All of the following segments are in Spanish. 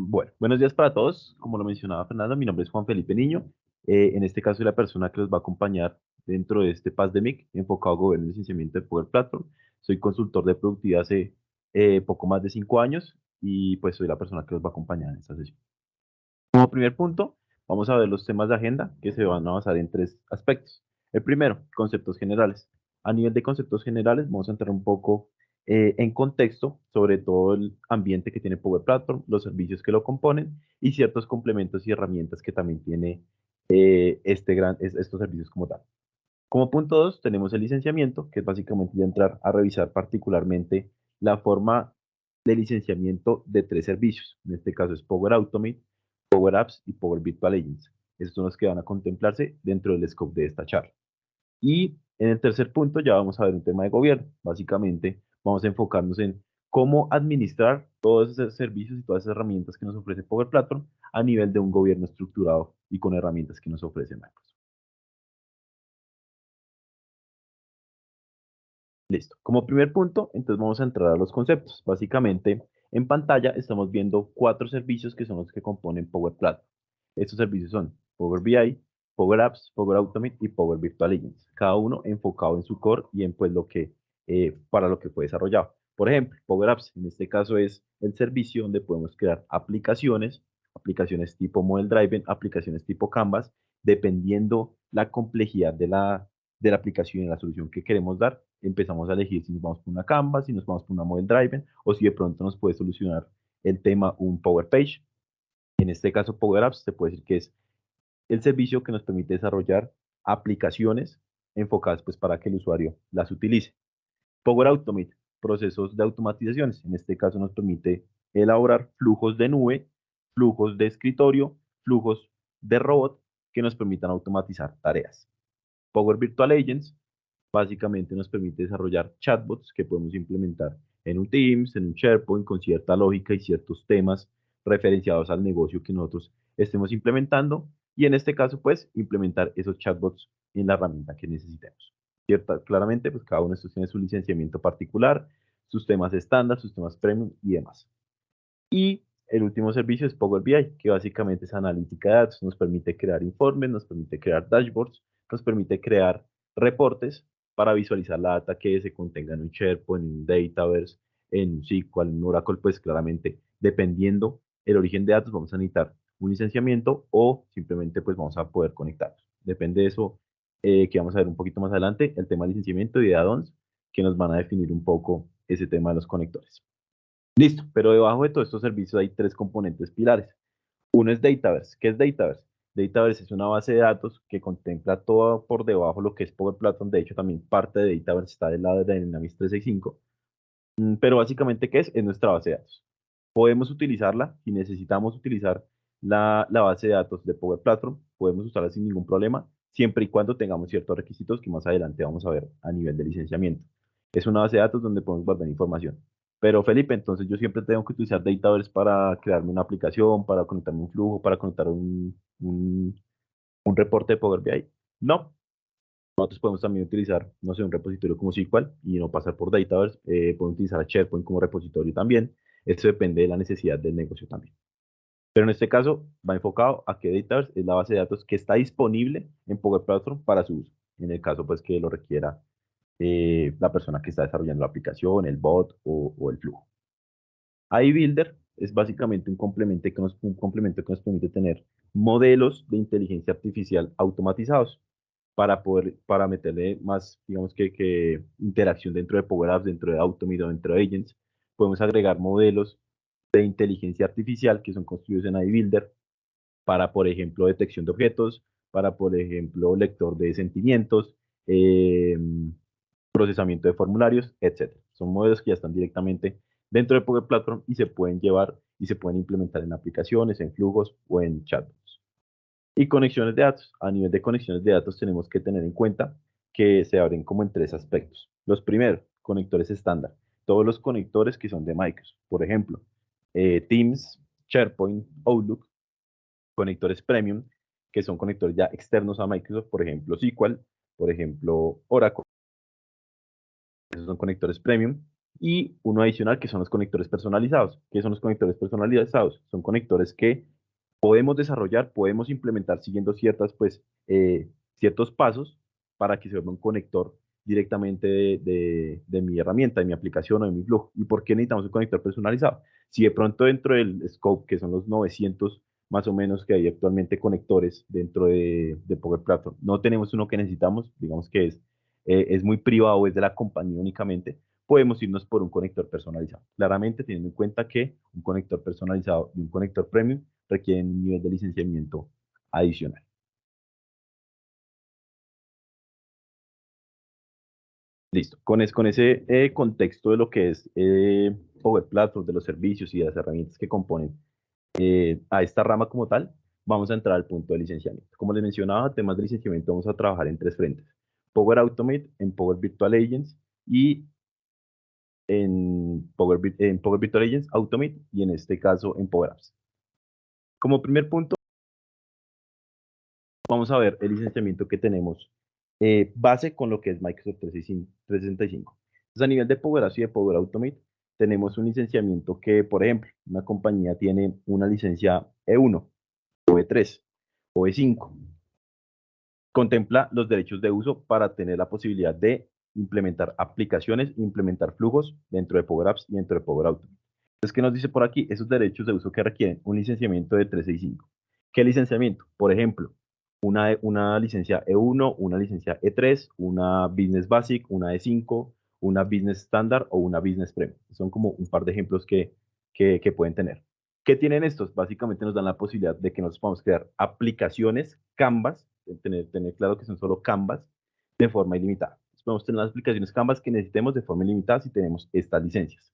Bueno, buenos días para todos. Como lo mencionaba Fernando, mi nombre es Juan Felipe Niño. En este caso, soy la persona que los va a acompañar dentro de este PASDEMIC enfocado a gobierno y licenciamiento de Power Platform. Soy consultor de productividad hace poco más de 5 años y pues soy la persona que los va a acompañar en esta sesión. Como primer punto, vamos a ver los temas de agenda que se van a basar en tres aspectos. El primero, conceptos generales. A nivel de conceptos generales, vamos a entrar un poco en contexto sobre todo el ambiente que tiene Power Platform, los servicios que lo componen y ciertos complementos y herramientas que también tiene estos servicios como tal. Como punto 2, tenemos el licenciamiento, que es básicamente ya entrar a revisar particularmente la forma de licenciamiento de tres servicios. En este caso es Power Automate, Power Apps y Power Virtual Agents. Estos son los que van a contemplarse dentro del scope de esta charla. Y en el tercer punto ya vamos a ver un tema de gobierno. Básicamente vamos a enfocarnos en cómo administrar todos esos servicios y todas esas herramientas que nos ofrece Power Platform a nivel de un gobierno estructurado y con herramientas que nos ofrece Microsoft. Listo. Como primer punto, entonces vamos a entrar a los conceptos. Básicamente, en pantalla estamos viendo cuatro servicios que son los que componen Power Platform. Estos servicios son Power BI, Power Apps, Power Automate y Power Virtual Agents. Cada uno enfocado en su core y en pues para lo que fue desarrollado. Por ejemplo, Power Apps, en este caso es el servicio donde podemos crear aplicaciones, aplicaciones tipo Model Driven, aplicaciones tipo Canvas, dependiendo la complejidad de la aplicación y la solución que queremos dar, empezamos a elegir si nos vamos por una Canvas, si nos vamos por una Model Driven, o si de pronto nos puede solucionar el tema un Power Page. En este caso, Power Apps se puede decir que es el servicio que nos permite desarrollar aplicaciones enfocadas pues, para que el usuario las utilice. Power Automate, procesos de automatizaciones. En este caso nos permite elaborar flujos de nube, flujos de escritorio, flujos de robot que nos permitan automatizar tareas. Power Virtual Agents básicamente nos permite desarrollar chatbots que podemos implementar en un Teams, en un SharePoint, con cierta lógica y ciertos temas referenciados al negocio que nosotros estemos implementando. Y en este caso, pues, implementar esos chatbots en la herramienta que necesitemos. Claramente, pues cada uno de estos tiene su licenciamiento particular, sus temas estándar, sus temas premium y demás. Y el último servicio es Power BI, que básicamente es analítica de datos, nos permite crear informes, nos permite crear dashboards, nos permite crear reportes para visualizar la data que se contenga en un SharePoint, en un Dataverse, en un SQL, en un Oracle, pues claramente dependiendo el origen de datos vamos a necesitar un licenciamiento o simplemente pues vamos a poder conectarlos. Depende de eso que vamos a ver un poquito más adelante, el tema de licenciamiento y de add-ons que nos van a definir un poco ese tema de los conectores. Listo, pero debajo de todos estos servicios hay tres componentes pilares. Uno es Dataverse. ¿Qué es Dataverse? Dataverse es una base de datos que contempla todo por debajo lo que es Power Platform. De hecho, también parte de Dataverse está del lado de Dynamics 365. Pero básicamente, ¿qué es? Es nuestra base de datos. Podemos utilizarla si necesitamos utilizar la base de datos de Power Platform. Podemos usarla sin ningún problema, siempre y cuando tengamos ciertos requisitos que más adelante vamos a ver a nivel de licenciamiento. Es una base de datos donde podemos guardar información. Pero Felipe, entonces yo siempre tengo que utilizar Dataverse para crearme una aplicación, para conectarme un flujo, para conectar un reporte de Power BI. No, nosotros podemos también utilizar, no sé, un repositorio como SQL y no pasar por Dataverse. Podemos utilizar a SharePoint como repositorio también. Eso depende de la necesidad del negocio también. Pero en este caso va enfocado a que Dataverse es la base de datos que está disponible en Power Platform para su uso. En el caso pues que lo requiera la persona que está desarrollando la aplicación, el bot o el flujo. iBuilder es básicamente un complemento que nos permite tener modelos de inteligencia artificial automatizados para meterle más, digamos que interacción dentro de Power Apps, dentro de Automate o dentro de Agents. Podemos agregar modelos de inteligencia artificial que son construidos en iBuilder para, por ejemplo, detección de objetos, para, por ejemplo, lector de sentimientos, eh, procesamiento de formularios, etcétera. Son modelos que ya están directamente dentro de Power Platform y se pueden llevar y se pueden implementar en aplicaciones, en flujos o en chatbots. Y conexiones de datos. A nivel de conexiones de datos tenemos que tener en cuenta que se abren como en tres aspectos. Los primeros, conectores estándar. Todos los conectores que son de Microsoft. Por ejemplo, Teams, SharePoint, Outlook, conectores premium, que son conectores ya externos a Microsoft, por ejemplo, SQL, por ejemplo, Oracle. Esos son conectores premium. Y uno adicional que son los conectores personalizados. ¿Qué son los conectores personalizados? Son conectores que podemos desarrollar, podemos implementar siguiendo ciertos pasos para que se vuelva un conector directamente de mi herramienta, de mi aplicación o de mi flujo. ¿Y por qué necesitamos un conector personalizado? Si de pronto dentro del scope, que son los 900 más o menos que hay actualmente conectores dentro de Power Platform, no tenemos uno que necesitamos, digamos que es muy privado, es de la compañía únicamente, podemos irnos por un conector personalizado. Claramente teniendo en cuenta que un conector personalizado y un conector premium requieren un nivel de licenciamiento adicional. Listo. Con ese contexto de lo que es Power Platform, de los servicios y de las herramientas que componen a esta rama como tal, vamos a entrar al punto de licenciamiento. Como les mencionaba, temas de licenciamiento vamos a trabajar en tres frentes. Power Automate, en Power Virtual Agents y en Power Virtual Agents Automate y en este caso en Power Apps. Como primer punto, vamos a ver el licenciamiento que tenemos base con lo que es Microsoft 365. Entonces, a nivel de Power Apps y de Power Automate, tenemos un licenciamiento que, por ejemplo, una compañía tiene una licencia E1 o E3 o E5. Contempla los derechos de uso para tener la posibilidad de implementar aplicaciones, implementar flujos dentro de Power Apps y dentro de Power Automate. Entonces, ¿qué nos dice por aquí? Esos derechos de uso que requieren un licenciamiento de 365. ¿Qué licenciamiento? Por ejemplo, una licencia E1, una licencia E3, una Business Basic, una E5, una Business Standard o una Business Premium. Son como un par de ejemplos que pueden tener. ¿Qué tienen estos? Básicamente nos dan la posibilidad de que nosotros podamos crear aplicaciones Canvas, tener claro que son solo Canvas, de forma ilimitada. Entonces, podemos tener las aplicaciones Canvas que necesitemos de forma ilimitada si tenemos estas licencias.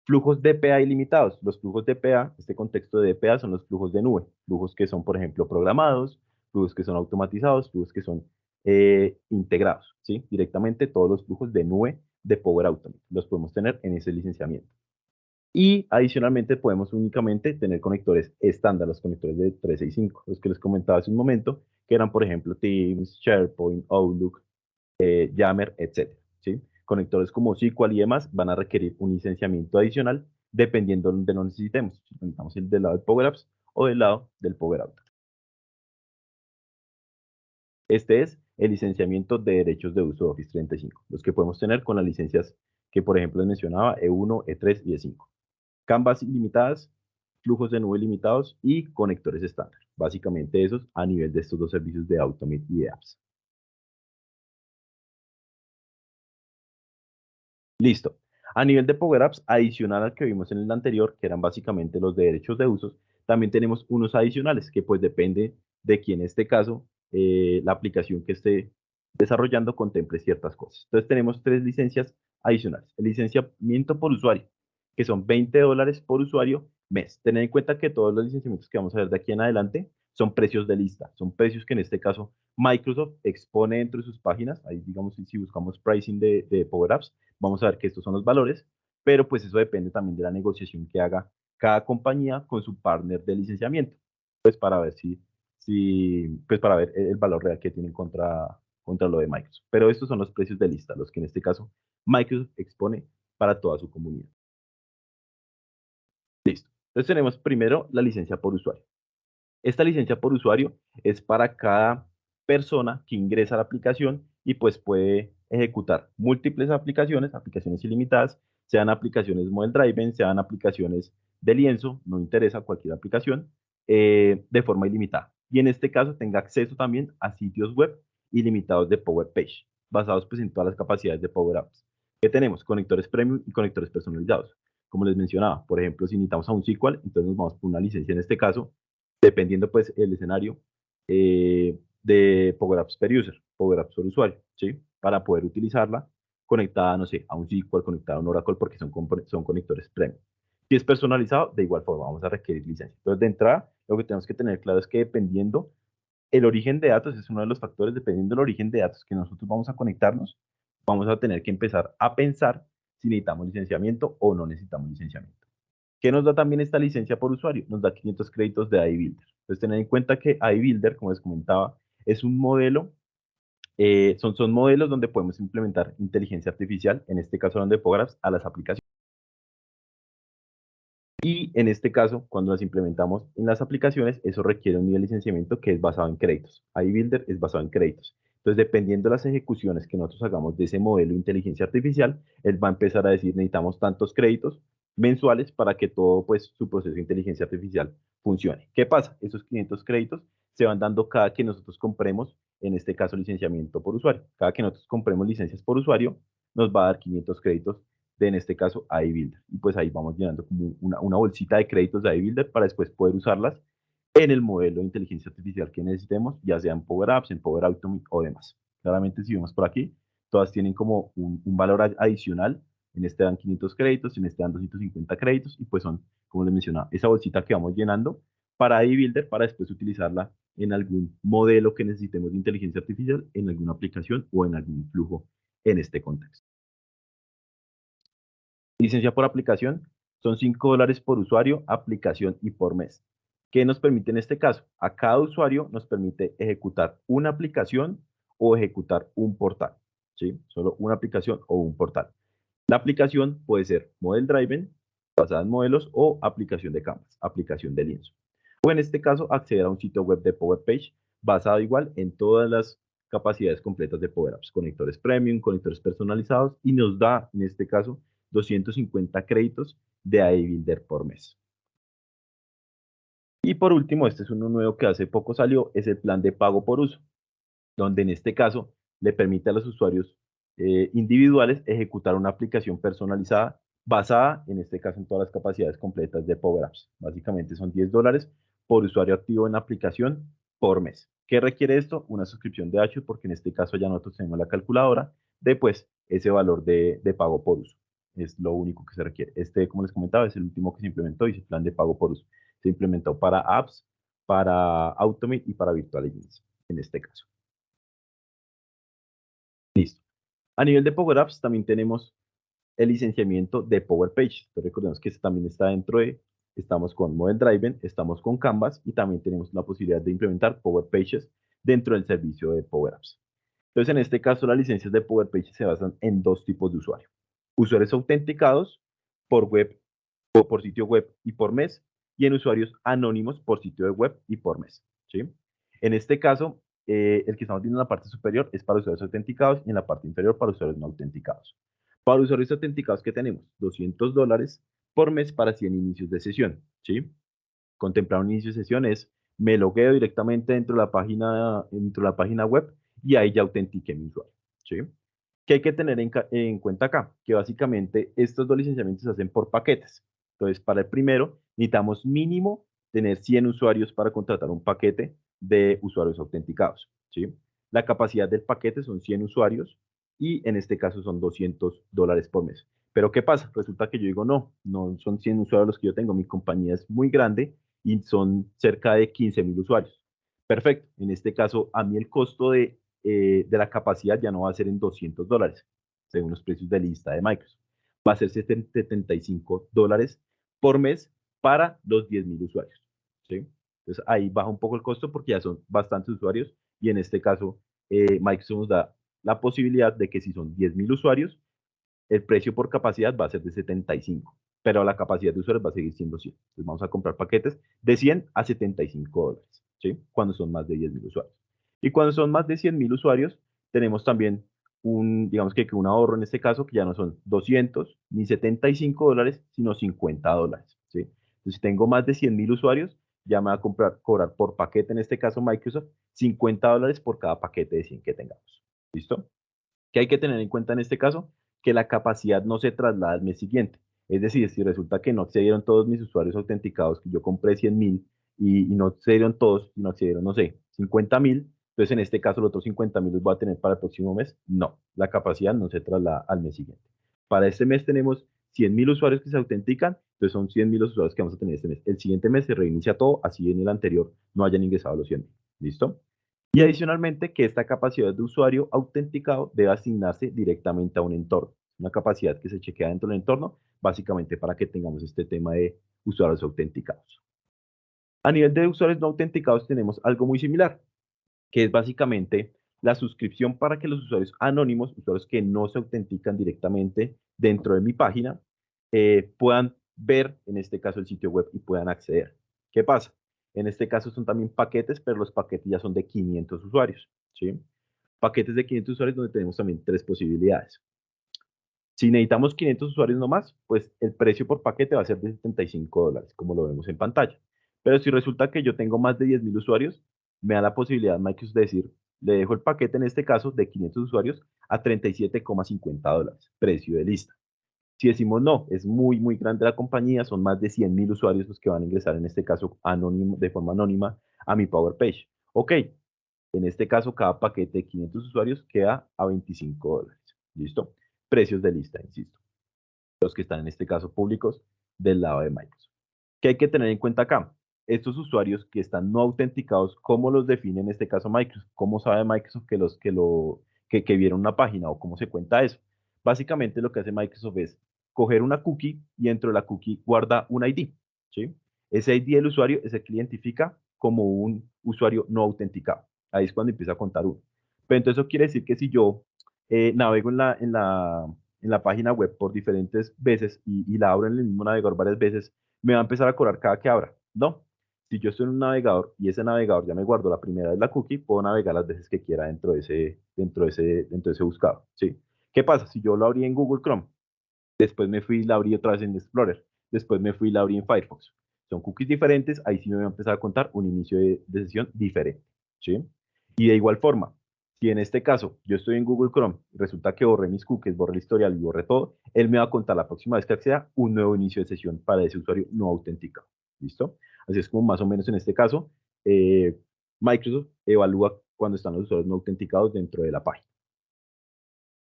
Flujos DPA ilimitados. Los flujos DPA, este contexto de DPA son los flujos de nube. Flujos que son, por ejemplo, programados, flujos que son automatizados, flujos que son integrados, ¿sí? Directamente todos los flujos de nube de Power Automate los podemos tener en ese licenciamiento. Y adicionalmente podemos únicamente tener conectores estándar, los conectores de 365, los que les comentaba hace un momento, que eran, por ejemplo, Teams, SharePoint, Outlook, Yammer, etcétera, ¿sí? Conectores como SQL y demás van a requerir un licenciamiento adicional dependiendo de lo necesitemos. Si necesitamos el del lado del Power Apps o del lado del Power Automate. Este es el licenciamiento de derechos de uso de Office 365, los que podemos tener con las licencias que, por ejemplo, les mencionaba, E1, E3 y E5. Canvas ilimitadas, flujos de nube limitados y conectores estándar. Básicamente esos a nivel de estos dos servicios de Automate y de Apps. Listo. A nivel de Power Apps, adicional al que vimos en el anterior, que eran básicamente los de derechos de uso, también tenemos unos adicionales que pues depende de quién en este caso la aplicación que esté desarrollando contemple ciertas cosas. Entonces tenemos tres licencias adicionales. El licenciamiento por usuario, que son $20 por usuario mes. Tener en cuenta que todos los licenciamientos que vamos a ver de aquí en adelante son precios de lista, son precios que en este caso Microsoft expone dentro de sus páginas. Ahí digamos si buscamos pricing de Power Apps, vamos a ver que estos son los valores, pero pues eso depende también de la negociación que haga cada compañía con su partner de licenciamiento, pues para ver pues para ver el valor real que tienen contra lo de Microsoft. Pero estos son los precios de lista, los que en este caso Microsoft expone para toda su comunidad. Listo. Entonces tenemos primero la licencia por usuario. Esta licencia por usuario es para cada persona que ingresa a la aplicación y pues puede ejecutar múltiples aplicaciones, aplicaciones ilimitadas, sean aplicaciones model driven, sean aplicaciones de lienzo, no interesa cualquier aplicación, de forma ilimitada. Y en este caso tenga acceso también a sitios web ilimitados de Power Page, basados pues en todas las capacidades de Power Apps. ¿Qué tenemos? Conectores premium y conectores personalizados. Como les mencionaba, por ejemplo, si necesitamos a un SQL, entonces nos vamos por una licencia en este caso dependiendo pues el escenario de Power Apps per user, Power Apps por usuario, ¿sí? Para poder utilizarla conectada, no sé, a un SQL, conectada a un Oracle, porque son conectores premium. Si es personalizado, de igual forma vamos a requerir licencia. Entonces, de entrada, lo que tenemos que tener claro es que dependiendo el origen de datos, es uno de los factores, dependiendo del origen de datos que nosotros vamos a conectarnos, vamos a tener que empezar a pensar si necesitamos licenciamiento o no necesitamos licenciamiento. ¿Qué nos da también esta licencia por usuario? Nos da 500 créditos de iBuilder. Entonces, tener en cuenta que iBuilder, como les comentaba, es un modelo Son modelos donde podemos implementar inteligencia artificial, en este caso hablando de Pographs, a las aplicaciones. Y en este caso, cuando las implementamos en las aplicaciones, eso requiere un nivel de licenciamiento que es basado en créditos. iBuilder es basado en créditos. Entonces, dependiendo de las ejecuciones que nosotros hagamos de ese modelo de inteligencia artificial, él va a empezar a decir, necesitamos tantos créditos mensuales para que todo, pues, su proceso de inteligencia artificial funcione. ¿Qué pasa? Esos 500 créditos se van dando cada que nosotros compremos, en este caso, licenciamiento por usuario. Cada que nosotros compremos licencias por usuario, nos va a dar 500 créditos de, en este caso, iBuilder. Y pues ahí vamos llenando como una bolsita de créditos de iBuilder para después poder usarlas en el modelo de inteligencia artificial que necesitemos, ya sea en Power Apps, en Power Automate o demás. Claramente, si vemos por aquí, todas tienen como un valor adicional. En este dan 500 créditos, en este dan 250 créditos, y pues son, como les mencionaba, esa bolsita que vamos llenando para iBuilder, para después utilizarla en algún modelo que necesitemos de inteligencia artificial, en alguna aplicación o en algún flujo en este contexto. Licencia por aplicación son $5 por usuario, aplicación y por mes. ¿Qué nos permite en este caso? A cada usuario nos permite ejecutar una aplicación o ejecutar un portal. ¿Sí? Solo una aplicación o un portal. La aplicación puede ser Model Driven, basada en modelos, o aplicación de Canvas, aplicación de lienzo. O en este caso, acceder a un sitio web de Power Page basado igual en todas las capacidades completas de Power Apps, conectores premium, conectores personalizados, y nos da, en este caso, 250 créditos de iBuilder por mes. Y por último, este es uno nuevo que hace poco salió, es el plan de pago por uso, donde en este caso le permite a los usuarios individuales ejecutar una aplicación personalizada basada, en este caso, en todas las capacidades completas de Power Apps. Básicamente son $10 por usuario activo en la aplicación por mes. ¿Qué requiere esto? Una suscripción de Azure, porque en este caso ya nosotros tenemos la calculadora de pues ese valor de pago por uso. Es lo único que se requiere. Este, como les comentaba, es el último que se implementó y es el plan de pago por uso. Se implementó para apps, para Automate y para Virtual Agents, en este caso. Listo. A nivel de Power Apps también tenemos el licenciamiento de Power Pages. Entonces, recordemos que este también está dentro de, estamos con Model Driven, estamos con Canvas y también tenemos la posibilidad de implementar Power Pages dentro del servicio de Power Apps. Entonces, en este caso, las licencias de Power Pages se basan en dos tipos de usuarios. Usuarios autenticados por web o por sitio web y por mes, y en usuarios anónimos por sitio de web y por mes. ¿Sí? En este caso, el que estamos viendo en la parte superior es para usuarios autenticados y en la parte inferior para usuarios no autenticados. Para usuarios autenticados, ¿qué tenemos? $200 por mes para 100 inicios de sesión. ¿Sí? Contemplar un inicio de sesión es, me logueo directamente dentro de la página web y ahí ya autentiqué mi usuario. ¿Sí? ¿Qué hay que tener en cuenta acá? Que básicamente estos dos licenciamientos se hacen por paquetes. Entonces, para el primero, necesitamos mínimo tener 100 usuarios para contratar un paquete de usuarios autenticados. ¿Sí? La capacidad del paquete son 100 usuarios y en este caso son $200 por mes. Pero ¿qué pasa? Resulta que yo digo, no son 100 usuarios los que yo tengo, mi compañía es muy grande y son cerca de 15,000 usuarios. Perfecto. En este caso, a mí el costo de la capacidad ya no va a ser en $200, según los precios de lista de Microsoft. Va a ser $75 por mes para los 10,000 usuarios. ¿Sí? Entonces ahí baja un poco el costo porque ya son bastantes usuarios y en este caso Microsoft nos da la posibilidad de que si son 10,000 usuarios, el precio por capacidad va a ser de 75, pero la capacidad de usuarios va a seguir siendo 100. Entonces vamos a comprar paquetes de 100 a $75, ¿sí? Cuando son más de 10,000 usuarios. Y cuando son más de 100,000 usuarios, tenemos también digamos que un ahorro en este caso, que ya no son 200 ni $75, sino $50, ¿sí? Entonces, si tengo más de 100,000 usuarios, ya me va a cobrar por paquete, en este caso Microsoft, $50 por cada paquete de 100 que tengamos. ¿Listo? ¿Qué hay que tener en cuenta en este caso? Que la capacidad no se traslada al mes siguiente. Es decir, si resulta que no accedieron todos mis usuarios autenticados, que yo compré 100,000 y no accedieron todos, y no accedieron, no sé, 50,000, entonces en este caso los otros 50,000 los voy a tener para el próximo mes. No, la capacidad no se traslada al mes siguiente. Para este mes tenemos 100,000 usuarios que se autentican, entonces son 100,000 los usuarios que vamos a tener este mes. El siguiente mes se reinicia todo, así en el anterior no hayan ingresado los 100,000. ¿Listo? Y adicionalmente que esta capacidad de usuario autenticado debe asignarse directamente a un entorno. Una capacidad que se chequea dentro del entorno, básicamente para que tengamos este tema de usuarios autenticados. A nivel de usuarios no autenticados tenemos algo muy similar, que es básicamente la suscripción para que los usuarios anónimos, usuarios que no se autentican directamente dentro de mi página, puedan ver, en este caso, el sitio web y puedan acceder. ¿Qué pasa? En este caso son también paquetes, pero los paquetes ya son de 500 usuarios, ¿sí? Paquetes de 500 usuarios donde tenemos también tres posibilidades. Si necesitamos 500 usuarios nomás, pues el precio por paquete va a ser de $75, como lo vemos en pantalla. Pero si resulta que yo tengo más de 10.000 usuarios, me da la posibilidad Microsoft de decir, le dejo el paquete en este caso de 500 usuarios a $37,50, precio de lista. Si decimos no, es muy, muy grande la compañía, son más de 100.000 usuarios los que van a ingresar en este caso anónimo, de forma anónima a mi Power Page. Ok, en este caso cada paquete de 500 usuarios queda a $25. ¿Listo? Precios de lista, insisto. Los que están en este caso públicos del lado de Microsoft. ¿Qué hay que tener en cuenta acá? Estos usuarios que están no autenticados, ¿cómo los define en este caso Microsoft? ¿Cómo sabe Microsoft que vieron una página o cómo se cuenta eso? Básicamente lo que hace Microsoft es coger una cookie y dentro de la cookie guarda un ID, ¿sí? Ese ID del usuario es el que identifica como un usuario no autenticado. Ahí es cuando empieza a contar uno. Pero entonces eso quiere decir que si yo navego en la página web por diferentes veces y la abro en el mismo navegador varias veces, me va a empezar a cobrar cada que abra. No. Si yo estoy en un navegador y ese navegador ya me guardo la primera vez la cookie, puedo navegar las veces que quiera dentro de ese buscador. ¿Sí? ¿Qué pasa? Si yo lo abrí en Google Chrome, después me fui y la abrí otra vez en Explorer, después me fui y la abrí en Firefox. Son cookies diferentes, ahí sí me va a empezar a contar un inicio de sesión diferente. ¿Sí? Y de igual forma, si en este caso yo estoy en Google Chrome, resulta que borré mis cookies, borré el historial y borré todo, él me va a contar la próxima vez que acceda un nuevo inicio de sesión para ese usuario no autenticado. ¿Listo? Así es como más o menos en este caso, Microsoft evalúa cuando están los usuarios no autenticados dentro de la página.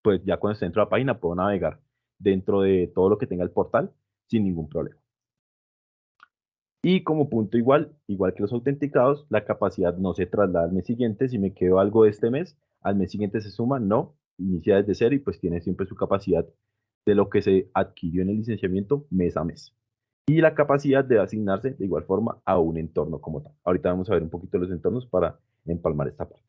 Pues ya cuando esté dentro de la página puedo navegar dentro de todo lo que tenga el portal sin ningún problema. Y como punto igual que los autenticados, la capacidad no se traslada al mes siguiente. Si me quedo algo de este mes, al mes siguiente se suma, no, inicia desde cero y pues tiene siempre su capacidad de lo que se adquirió en el licenciamiento mes a mes. Y la capacidad de asignarse de igual forma a un entorno como tal. Ahorita vamos a ver un poquito los entornos para empalmar esta parte.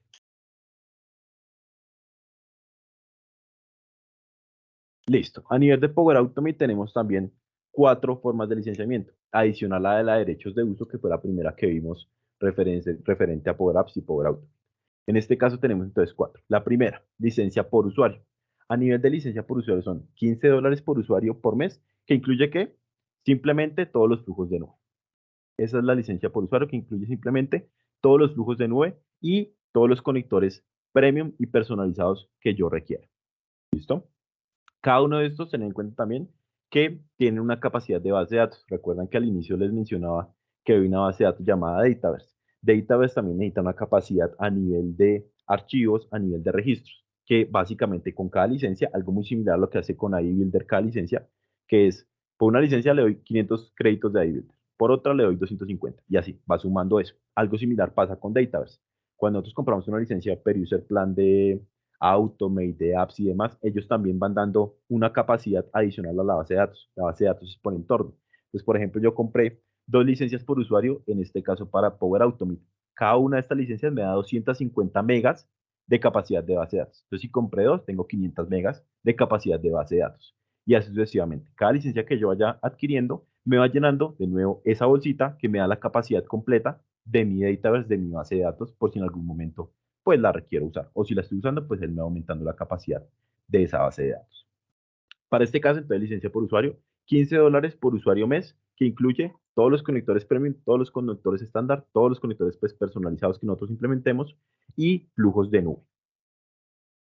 Listo. A nivel de Power Automate tenemos también 4 formas de licenciamiento, adicional a la de la derechos de uso, que fue la primera que vimos referente a Power Apps y Power Automate. En este caso tenemos entonces 4. La primera, licencia por usuario. A nivel de licencia por usuario son $15 por usuario por mes, que incluye ¿qué? Simplemente todos los flujos de nube. Esa es la licencia por usuario que incluye simplemente todos los flujos de nube y todos los conectores premium y personalizados que yo requiera. ¿Listo? Cada uno de estos, tener en cuenta también que tiene una capacidad de base de datos. Recuerdan que al inicio les mencionaba que hay una base de datos llamada Dataverse. Dataverse también necesita una capacidad a nivel de archivos, a nivel de registros, que básicamente con cada licencia, algo muy similar a lo que hace con ID Builder cada licencia, que es, por una licencia le doy 500 créditos de ID Builder, por otra le doy 250, y así, va sumando eso. Algo similar pasa con Dataverse. Cuando nosotros compramos una licencia per user plan de Automate, de apps y demás, ellos también van dando una capacidad adicional a la base de datos. La base de datos es por entorno. Entonces, por ejemplo, yo compré 2 licencias por usuario, en este caso para Power Automate. Cada una de estas licencias me da 250 megas de capacidad de base de datos. Entonces, si compré 2, tengo 500 megas de capacidad de base de datos. Y así sucesivamente. Cada licencia que yo vaya adquiriendo me va llenando de nuevo esa bolsita que me da la capacidad completa de mi database, de mi base de datos, por si en algún momento pues la requiero usar. O si la estoy usando, pues él me va aumentando la capacidad de esa base de datos. Para este caso, entonces, licencia por usuario, $15 por usuario mes, que incluye todos los conectores premium, todos los conectores estándar, todos los conectores pues, personalizados que nosotros implementemos y flujos de nube.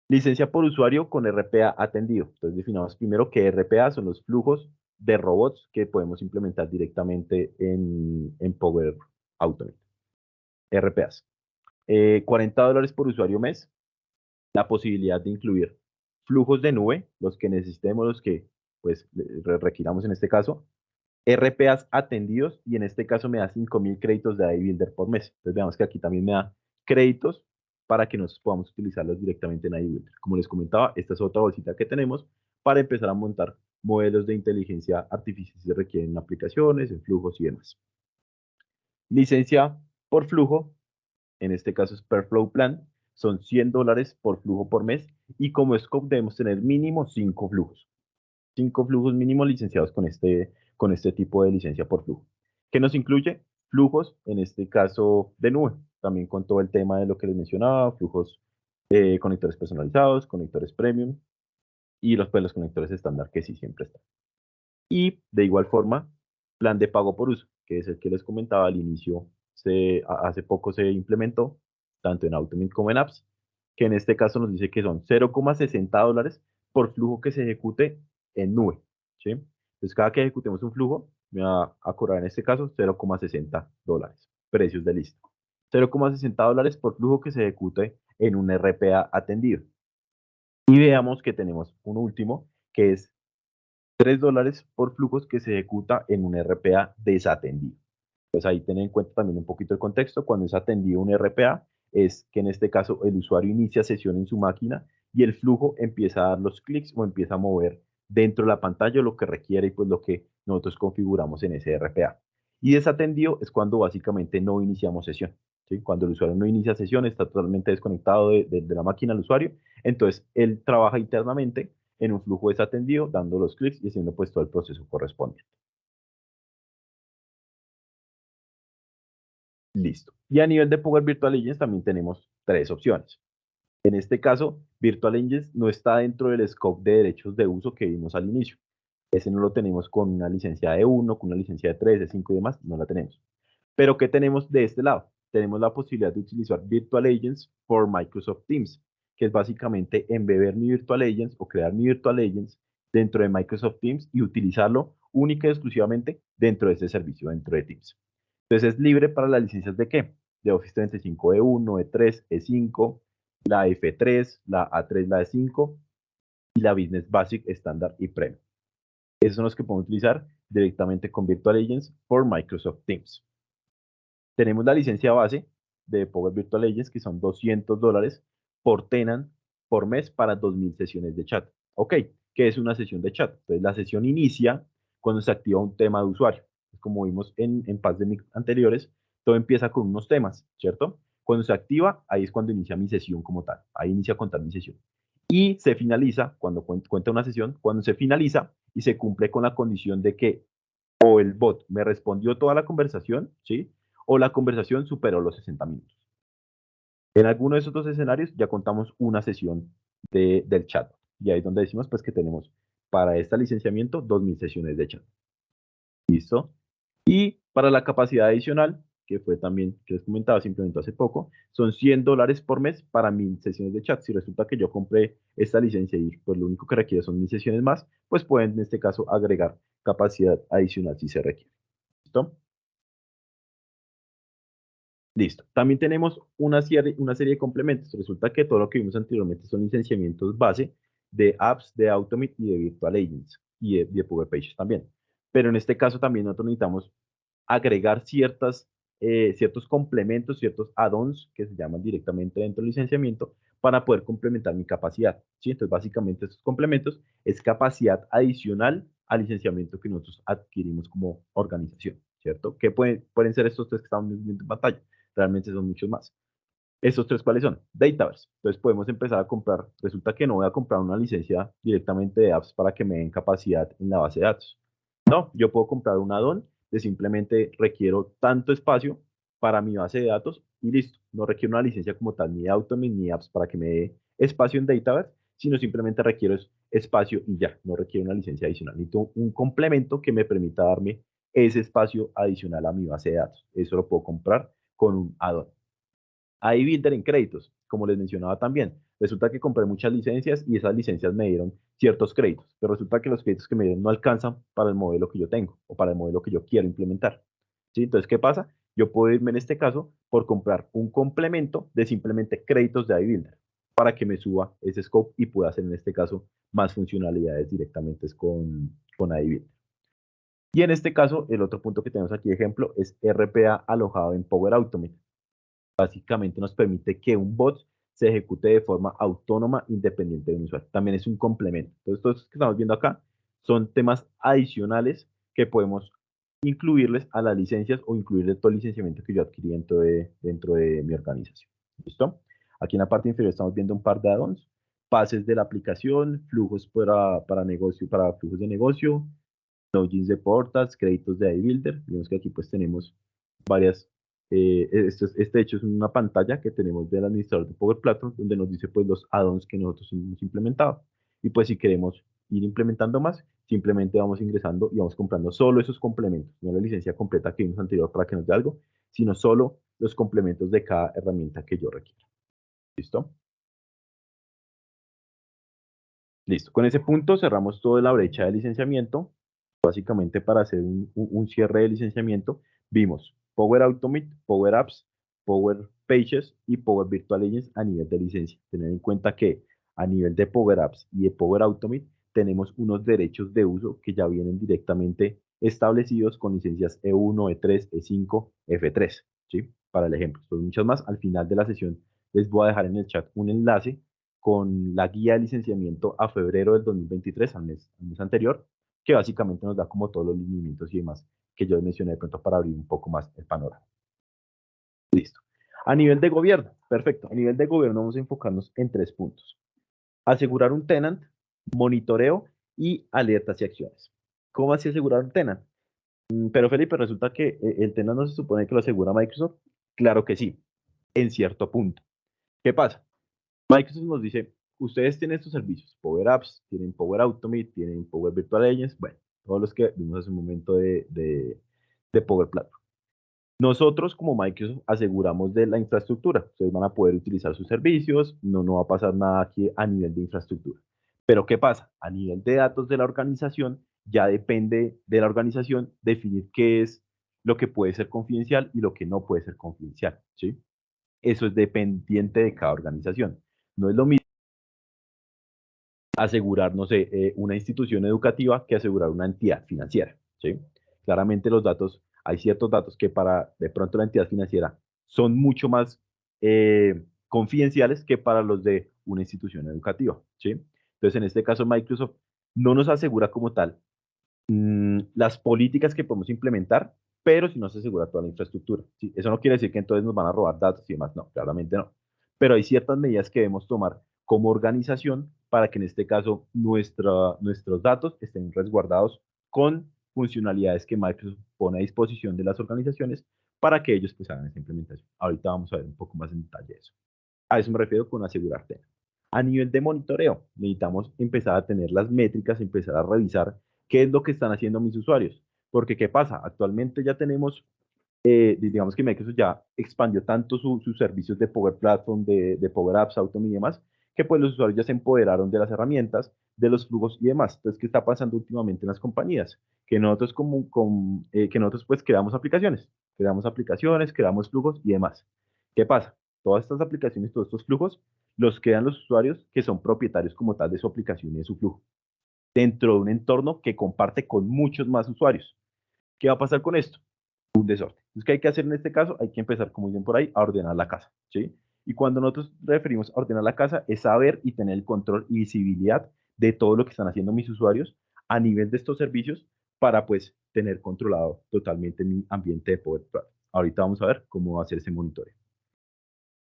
Licencia por usuario con RPA atendido. Entonces definamos primero que RPA son los flujos de robots que podemos implementar directamente en Power Automate. RPAs. $40 por usuario mes, la posibilidad de incluir flujos de nube, los que necesitemos, los que pues requiramos en este caso, RPAs atendidos y en este caso me da 5.000 créditos de iBuilder por mes. Entonces veamos que aquí también me da créditos para que nosotros podamos utilizarlos directamente en iBuilder. Como les comentaba, esta es otra bolsita que tenemos para empezar a montar modelos de inteligencia artificial que se requieren en aplicaciones, en flujos y demás. Licencia por flujo, en este caso es per flow plan, son $100 por flujo por mes, y como scope debemos tener mínimo 5 flujos. 5 flujos mínimos licenciados con este tipo de licencia por flujo. ¿Qué nos incluye? Flujos, en este caso, de nube. También con todo el tema de lo que les mencionaba, flujos, conectores personalizados, conectores premium y los conectores estándar que sí siempre están. Y de igual forma, plan de pago por uso, que es el que les comentaba al inicio, hace poco se implementó, tanto en Automate como en Apps, que en este caso nos dice que son $0,60 por flujo que se ejecute en nube, ¿sí? Entonces, cada que ejecutemos un flujo, me va a cobrar en este caso $0,60, precios de lista. $0,60 por flujo que se ejecute en un RPA atendido. Y veamos que tenemos un último, que es $3 por flujos que se ejecuta en un RPA desatendido. Pues ahí tener en cuenta también un poquito el contexto. Cuando es atendido un RPA, es que en este caso el usuario inicia sesión en su máquina y el flujo empieza a dar los clics o empieza a mover dentro de la pantalla lo que requiere y pues lo que nosotros configuramos en ese RPA. Y desatendido es cuando básicamente no iniciamos sesión. ¿Sí? Cuando el usuario no inicia sesión, está totalmente desconectado de la máquina del usuario, entonces él trabaja internamente en un flujo desatendido, dando los clics y haciendo pues todo el proceso correspondiente. Listo. Y a nivel de Power Virtual Agents también tenemos tres opciones. En este caso, Virtual Agents no está dentro del scope de derechos de uso que vimos al inicio. Ese no lo tenemos con una licencia de 1, con una licencia de 3, de 5 y demás, no la tenemos. Pero ¿qué tenemos de este lado? Tenemos la posibilidad de utilizar Virtual Agents por Microsoft Teams, que es básicamente embeber mi Virtual Agents o crear mi Virtual Agents dentro de Microsoft Teams y utilizarlo única y exclusivamente dentro de ese servicio, dentro de Teams. Entonces es libre para las licencias de ¿qué? De Office 365 E1, E3, E5, la F3, la A3, la E5 y la Business Basic, Standard y Premium. Esos son los que podemos utilizar directamente con Virtual Agents por Microsoft Teams. Tenemos la licencia base de Power Virtual Agents, que son $200 por tenant por mes para 2000 sesiones de chat. Ok, ¿qué es una sesión de chat? Entonces, la sesión inicia cuando se activa un tema de usuario. Como vimos en paz de anteriores, todo empieza con unos temas, ¿cierto? Cuando se activa, ahí es cuando inicia mi sesión como tal. Ahí inicia a contar mi sesión. Y se finaliza, cuando cuenta una sesión, cuando se finaliza y se cumple con la condición de que o el bot me respondió toda la conversación, ¿sí? O la conversación superó los 60 minutos. En alguno de esos dos escenarios ya contamos una sesión del chat. Y ahí es donde decimos pues que tenemos para este licenciamiento 2000 sesiones de chat. ¿Listo? Y para la capacidad adicional, que fue también, que les comentaba, se implementó hace poco, son $100 por mes para 1000 sesiones de chat. Si resulta que yo compré esta licencia y pues lo único que requiere son 1000 sesiones más, pues pueden en este caso agregar capacidad adicional si se requiere. ¿Listo? Listo. También tenemos una serie de complementos. Resulta que todo lo que vimos anteriormente son licenciamientos base de apps, de Automate y de Virtual Agents y de Power Pages también. Pero en este caso también nosotros necesitamos agregar ciertos complementos, ciertos add-ons que se llaman directamente dentro del licenciamiento para poder complementar mi capacidad. ¿Sí? Entonces, básicamente estos complementos es capacidad adicional al licenciamiento que nosotros adquirimos como organización, ¿cierto? ¿Qué pueden ser estos tres que estamos viendo en pantalla? Realmente son muchos más. ¿Estos tres cuáles son? Dataverse. Entonces podemos empezar a comprar. Resulta que no voy a comprar una licencia directamente de apps para que me den capacidad en la base de datos. No, yo puedo comprar un add-on de simplemente requiero tanto espacio para mi base de datos y listo. No requiero una licencia como tal, ni de Automate ni apps para que me dé espacio en Dataverse, sino simplemente requiero espacio y ya, no requiero una licencia adicional. Necesito un complemento que me permita darme ese espacio adicional a mi base de datos. Eso lo puedo comprar con un add-on. Hay builder en créditos, como les mencionaba también. Resulta que compré muchas licencias y esas licencias me dieron ciertos créditos, pero resulta que los créditos que me dieron no alcanzan para el modelo que yo tengo o para el modelo que yo quiero implementar. ¿Sí? Entonces, ¿qué pasa? Yo puedo irme en este caso por comprar un complemento de simplemente créditos de iBuilder para que me suba ese scope y pueda hacer en este caso más funcionalidades directamente con iBuilder. Y en este caso, el otro punto que tenemos aquí de ejemplo es RPA alojado en Power Automate. Básicamente nos permite que un bot se ejecute de forma autónoma, independiente de un usuario. También es un complemento. Entonces, todos los que estamos viendo acá son temas adicionales que podemos incluirles a las licencias o incluirle todo el licenciamiento que yo adquirí dentro de mi organización. ¿Listo? Aquí en la parte inferior estamos viendo un par de add-ons, pases de la aplicación, flujos para negocio, para flujos de negocio, plugins de portals, créditos de iBuilder. Vemos que aquí pues tenemos varias, este hecho es una pantalla que tenemos del administrador de Power Platform donde nos dice pues los add-ons que nosotros hemos implementado. Y pues si queremos ir implementando más, simplemente vamos ingresando y vamos comprando solo esos complementos, no la licencia completa que vimos anterior para que nos dé algo, sino solo los complementos de cada herramienta que yo requiera. ¿Listo? Listo. Con ese punto cerramos toda la brecha de licenciamiento. Básicamente para hacer un cierre de licenciamiento, vimos Power Automate, Power Apps, Power Pages y Power Virtual Agents a nivel de licencia. Tener en cuenta que a nivel de Power Apps y de Power Automate tenemos unos derechos de uso que ya vienen directamente establecidos con licencias E1, E3, E5, F3, ¿sí? Para el ejemplo. Son muchas más. Al final de la sesión les voy a dejar en el chat un enlace con la guía de licenciamiento a febrero del 2023, al mes anterior, que básicamente nos da como todos los lineamientos y demás que yo mencioné de pronto para abrir un poco más el panorama. Listo. A nivel de gobierno, perfecto. A nivel de gobierno vamos a enfocarnos en 3 puntos. Asegurar un tenant, monitoreo y alertas y acciones. ¿Cómo así asegurar un tenant? Pero Felipe, resulta que el tenant no se supone que lo asegura Microsoft. Claro que sí, en cierto punto. ¿Qué pasa? Microsoft nos dice, ustedes tienen estos servicios, Power Apps, tienen Power Automate, tienen Power Virtual Agents, bueno, todos los que vimos hace un momento de Power Platform. Nosotros como Microsoft aseguramos de la infraestructura. Ustedes van a poder utilizar sus servicios, no va a pasar nada aquí a nivel de infraestructura. Pero ¿qué pasa? A nivel de datos de la organización, ya depende de la organización definir qué es lo que puede ser confidencial y lo que no puede ser confidencial, ¿sí? Eso es dependiente de cada organización. No es lo mismo asegurar, no sé, una institución educativa que asegurar una entidad financiera, ¿sí? Claramente los datos, hay ciertos datos que para de pronto la entidad financiera son mucho más confidenciales que para los de una institución educativa, ¿sí? Entonces, en este caso, Microsoft no nos asegura como tal las políticas que podemos implementar, pero si no se asegura toda la infraestructura, ¿sí? Eso no quiere decir que entonces nos van a robar datos y demás, no, claramente no. Pero hay ciertas medidas que debemos tomar como organización para que en este caso nuestros datos estén resguardados con funcionalidades que Microsoft pone a disposición de las organizaciones para que ellos pues hagan esa implementación. Ahorita vamos a ver un poco más en detalle eso. A eso me refiero con asegurarte. A nivel de monitoreo, necesitamos empezar a tener las métricas, empezar a revisar qué es lo que están haciendo mis usuarios. Porque, ¿qué pasa? Actualmente ya tenemos, digamos que Microsoft ya expandió tanto sus servicios de Power Platform, de Power Apps, Automate y demás, que pues los usuarios ya se empoderaron de las herramientas, de los flujos y demás. Entonces, ¿qué está pasando últimamente en las compañías? Que nosotros, que nosotros pues creamos aplicaciones, creamos flujos y demás. ¿Qué pasa? Todas estas aplicaciones, todos estos flujos, los crean los usuarios que son propietarios como tal de su aplicación y de su flujo, dentro de un entorno que comparte con muchos más usuarios. ¿Qué va a pasar con esto? Un desorden. Entonces, ¿qué hay que hacer en este caso? Hay que empezar, como dicen por ahí, a ordenar la casa, ¿sí? Y cuando nosotros referimos a ordenar la casa, es saber y tener el control y visibilidad de todo lo que están haciendo mis usuarios a nivel de estos servicios para, pues, tener controlado totalmente mi ambiente de Power Platform. Ahorita vamos a ver cómo va a ser ese monitoreo.